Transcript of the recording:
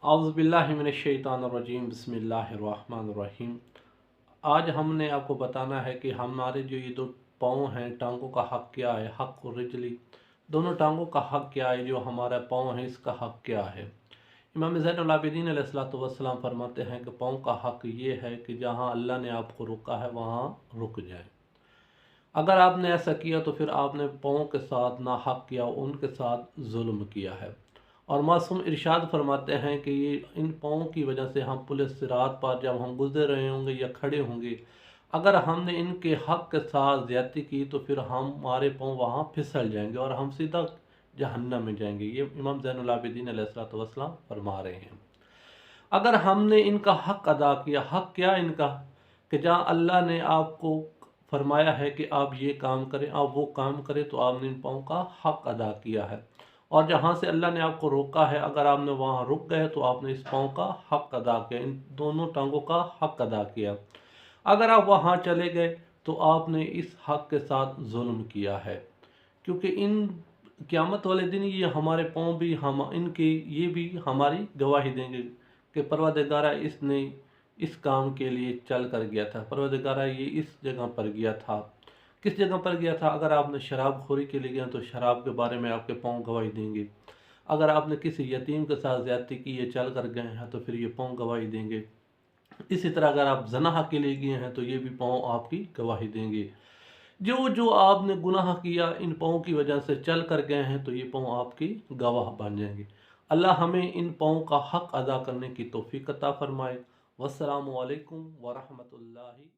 औज़ुबिल्लाहिमिनश्शैतानिर्रजीम बिस्मिल्लाहिर्रहमानिर्रहीम। आज हमने आपको बताना है कि हमारे जो ये दो पाँव हैं, टांगों का हक़ क्या है, हक़ और रिजली, दोनों टांगों का हक़ क्या है, जो हमारा पाँव है इसका हक़ क्या है। इमाम ज़ैनुल आबिदीन अलैहिस्सलातु वस्सलाम फरमाते हैं कि पाँव का हक़ ये है कि जहाँ अल्लाह ने आपको रोका है वहाँ रुक जाए। अगर आपने ऐसा किया तो फिर आपने पाँव के साथ ना हक़ किया, उनके साथ जुल्म किया है। और मासूम इरशाद फरमाते हैं कि ये इन पाँव की वजह से हम पुलिस सिरात पर जब हम गुजर रहे होंगे या खड़े होंगे, अगर हमने इनके हक़ के साथ ज़्यादती की तो फिर हमारे पाँव वहाँ फिसल जाएंगे और हम सीधा जहन्नम में जाएंगे। ये इमाम ज़ैनुल आबिदीन अलैहिस्सलातु वस्सलाम फरमा रहे हैं। अगर हमने इनका हक़ अदा किया, हक़ क्या इनका, कि जहाँ अल्लाह ने आपको फरमाया है कि आप ये काम करें, आप वो काम करें, तो आपने इन पाँव का हक़ अदा किया है। और जहाँ से अल्लाह ने आपको रोका है, अगर आपने वहाँ रुक गए तो आपने इस पाँव का हक़ अदा किया, इन दोनों टांगों का हक़ अदा किया। अगर आप वहाँ चले गए तो आपने इस हक़ के साथ जुल्म किया है, क्योंकि इन क़यामत वाले दिन ये हमारे पाँव भी हम इनके ये भी हमारी गवाही देंगे कि परवरदिगारा इसने इस काम के लिए चल कर गया था, परवरदिगारा ये इस जगह पर गया था। किस जगह पर गया था? अगर आपने शराब खोरी के लिए गया तो शराब के बारे में आपके पाँव गवाही देंगे। अगर आपने किसी यतीम के साथ ज़्यादती की, ये चल कर गए हैं, तो फिर ये पाँव गवाही देंगे। इसी तरह अगर आप ज़नाह के लिए गए हैं तो ये भी पाँव आपकी गवाही देंगे। जो जो आपने गुनाह किया इन पाँव की वजह से चल कर गए हैं, तो ये पाँव आपकी गवाह बन जाएंगे। अल्लाह हमें इन पाँव का हक़ अदा करने की तौफ़ीक़ अता फ़रमाए। वस्सलामु अलैकुम व रहमतुल्लाहि